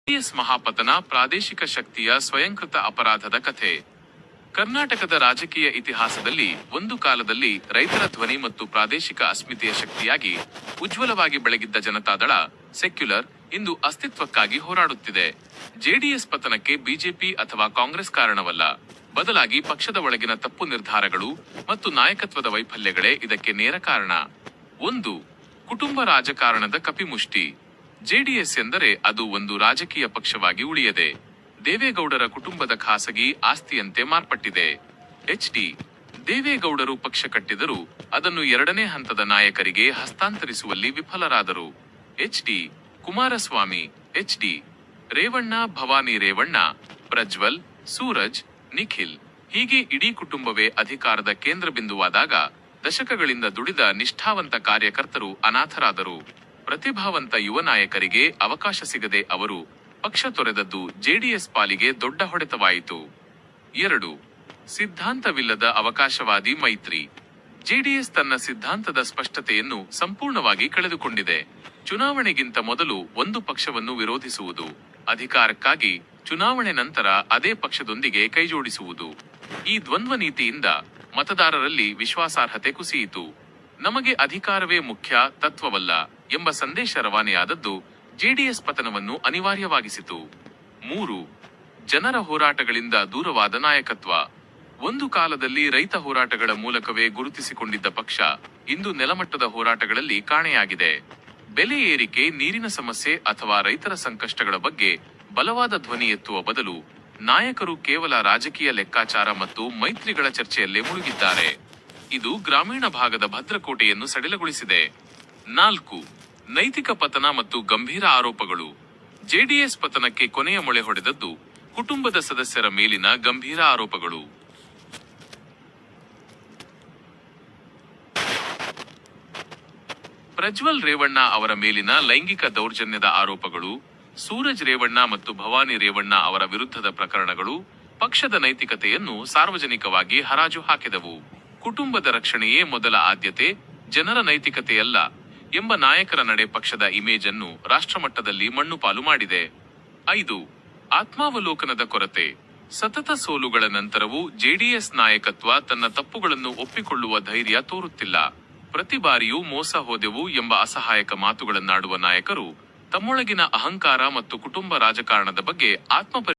JDS ಮಹಾಪತನ ಪ್ರಾದೇಶಿಕ ಶಕ್ತಿಯ ಸ್ವಯಂಕೃತ ಅಪರಾಧದ ಕಥೆ. ಕರ್ನಾಟಕದ ರಾಜಕೀಯ ಇತಿಹಾಸದಲ್ಲಿ ಒಂದು ಕಾಲದಲ್ಲಿ ರೈತರ ಧ್ವನಿ ಮತ್ತು ಪ್ರಾದೇಶಿಕ ಅಸ್ಮಿತೆಯ ಶಕ್ತಿಯಾಗಿ ಉಜ್ವಲವಾಗಿ ಬೆಳಗಿದ್ದ ಜನತಾದಳ ಸೆಕ್ಯುಲರ್ ಇಂದು ಅಸ್ತಿತ್ವಕ್ಕಾಗಿ ಹೋರಾಡುತ್ತಿದೆ. ಜೆಡಿಎಸ್ ಪತನಕ್ಕೆ ಬಿಜೆಪಿ ಅಥವಾ ಕಾಂಗ್ರೆಸ್ ಕಾರಣವಲ್ಲ, ಬದಲಾಗಿ ಪಕ್ಷದ ಒಳಗಿನ ತಪ್ಪು ನಿರ್ಧಾರಗಳು ಮತ್ತು ನಾಯಕತ್ವದ ವೈಫಲ್ಯಗಳೇ ಇದಕ್ಕೆ ನೇರ ಕಾರಣ. 1. ಕುಟುಂಬ ರಾಜಕಾರಣದ ಕಪಿಮುಷ್ಟಿ. ಜೆಡಿಎಸ್ ಎಂದರೆ ಅದು ಒಂದು ರಾಜಕೀಯ ಪಕ್ಷವಾಗಿ ಉಳಿಯದೆ ದೇವೇಗೌಡರ ಕುಟುಂಬದ ಖಾಸಗಿ ಆಸ್ತಿಯಂತೆ ಮಾರ್ಪಟ್ಟಿದೆ. ಎಚ್.ಡಿ. ದೇವೇಗೌಡರು ಪಕ್ಷ ಕಟ್ಟಿದರೂ ಅದನ್ನು ಎರಡನೇ ಹಂತದ ನಾಯಕರಿಗೆ ಹಸ್ತಾಂತರಿಸುವಲ್ಲಿ ವಿಫಲರಾದರು. ಎಚ್.ಡಿ. ಕುಮಾರಸ್ವಾಮಿ, ಎಚ್.ಡಿ. ರೇವಣ್ಣ, ಭವಾನಿ ರೇವಣ್ಣ, ಪ್ರಜ್ವಲ್, ಸೂರಜ್, ನಿಖಿಲ್ ಹೀಗೆ ಇಡೀ ಕುಟುಂಬವೇ ಅಧಿಕಾರದ ಕೇಂದ್ರಬಿಂದುವಾದಾಗ ದಶಕಗಳಿಂದ ದುಡಿದ ನಿಷ್ಠಾವಂತ ಕಾರ್ಯಕರ್ತರು ಅನಾಥರಾದರು. ಪ್ರತಿಭಾವಂತ ಯುವ ನಾಯಕರಿಗೆ ಅವಕಾಶ ಸಿಗದೆ ಅವರು ಪಕ್ಷ ತೊರೆದದ್ದು ಜೆಡಿಎಸ್ ಪಾಲಿಗೆ ದೊಡ್ಡ ಹೊಡೆತವಾಯಿತು. 2. ಸಿದ್ಧಾಂತವಿಲ್ಲದ ಅವಕಾಶವಾದಿ ಮೈತ್ರಿ. ಜೆಡಿಎಸ್ ತನ್ನ ಸಿದ್ಧಾಂತದ ಸ್ಪಷ್ಟತೆಯನ್ನು ಸಂಪೂರ್ಣವಾಗಿ ಕಳೆದುಕೊಂಡಿದೆ. ಚುನಾವಣೆಗಿಂತ ಮೊದಲು ಒಂದು ಪಕ್ಷವನ್ನು ವಿರೋಧಿಸುವುದು, ಅಧಿಕಾರಕ್ಕಾಗಿ ಚುನಾವಣೆ ನಂತರ ಅದೇ ಪಕ್ಷದೊಂದಿಗೆ ಕೈಜೋಡಿಸುವುದು. ಈ ದ್ವಂದ್ವ ನೀತಿಯಿಂದ ಮತದಾರರಲ್ಲಿ ವಿಶ್ವಾಸಾರ್ಹತೆ ಕುಸಿಯಿತು. ನಮಗೆ ಅಧಿಕಾರವೇ ಮುಖ್ಯ, ತತ್ವವಲ್ಲ ಎಂಬ ಸಂದೇಶ ರವಾನೆಯಾದದ್ದು ಜೆಡಿಎಸ್ ಪತನವನ್ನು ಅನಿವಾರ್ಯವಾಗಿಸಿತು. 3. ಜನರ ಹೋರಾಟಗಳಿಂದ ದೂರವಾದ ನಾಯಕತ್ವ. ಒಂದು ಕಾಲದಲ್ಲಿ ರೈತ ಹೋರಾಟಗಳ ಮೂಲಕವೇ ಗುರುತಿಸಿಕೊಂಡಿದ್ದ ಪಕ್ಷ ಇಂದು ನೆಲಮಟ್ಟದ ಹೋರಾಟಗಳಲ್ಲಿ ಕಾಣೆಯಾಗಿದೆ. ಬೆಲೆ ಏರಿಕೆ, ನೀರಿನ ಸಮಸ್ಯೆ ಅಥವಾ ರೈತರ ಸಂಕಷ್ಟಗಳ ಬಗ್ಗೆ ಬಲವಾದ ಧ್ವನಿ ಎತ್ತುವ ಬದಲು ನಾಯಕರು ಕೇವಲ ರಾಜಕೀಯ ಲೆಕ್ಕಾಚಾರ ಮತ್ತು ಮೈತ್ರಿಗಳ ಚರ್ಚೆಯಲ್ಲೇ ಮುಳುಗಿದ್ದಾರೆ. ಇದು ಗ್ರಾಮೀಣ ಭಾಗದ ಭದ್ರಕೋಟೆಯನ್ನು ಸಡಿಲಗೊಳಿಸಿದೆ. 4. ನೈತಿಕ ಪತನ ಮತ್ತು ಗಂಭೀರ ಆರೋಪಗಳು. ಜೆಡಿಎಸ್ ಪತನಕ್ಕೆ ಕೊನೆಯ ಮೊಳೆ ಹೊಡೆದದ್ದು ಕುಟುಂಬದ ಸದಸ್ಯರ ಮೇಲಿನ ಗಂಭೀರ ಆರೋಪಗಳು. ಪ್ರಜ್ವಲ್ ರೇವಣ್ಣ ಅವರ ಮೇಲಿನ ಲೈಂಗಿಕ ದೌರ್ಜನ್ಯದ ಆರೋಪಗಳು, ಸೂರಜ್ ರೇವಣ್ಣ ಮತ್ತು ಭವಾನಿ ರೇವಣ್ಣ ಅವರ ವಿರುದ್ಧದ ಪ್ರಕರಣಗಳು ಪಕ್ಷದ ನೈತಿಕತೆಯನ್ನು ಸಾರ್ವಜನಿಕವಾಗಿ ಹರಾಜು ಹಾಕಿದವು. ಕುಟುಂಬದ ರಕ್ಷಣೆಯೇ ಮೊದಲ ಆದ್ಯತೆ, ಜನರ ನೈತಿಕತೆಯಲ್ಲ ಎಂಬ ನಾಯಕರ ನಡೆ ಪಕ್ಷದ ಇಮೇಜ್ ಅನ್ನು ರಾಷ್ಟ್ರಮಟ್ಟದಲ್ಲಿ ಮಣ್ಣುಪಾಲು ಮಾಡಿದೆ. 5. ಆತ್ಮಾವಲೋಕನದ ಕೊರತೆ. ಸತತ ಸೋಲುಗಳ ನಂತರವೂ ಜೆಡಿಎಸ್ ನಾಯಕತ್ವ ತನ್ನ ತಪ್ಪುಗಳನ್ನು ಒಪ್ಪಿಕೊಳ್ಳುವ ಧೈರ್ಯ ತೋರುತ್ತಿಲ್ಲ. ಪ್ರತಿ ಬಾರಿಯೂ ಮೋಸ ಹೋದೆವು ಎಂಬ ಅಸಹಾಯಕ ಮಾತುಗಳನ್ನಾಡುವ ನಾಯಕರು ತಮ್ಮೊಳಗಿನ ಅಹಂಕಾರ ಮತ್ತು ಕುಟುಂಬ ರಾಜಕಾರಣದ ಬಗ್ಗೆ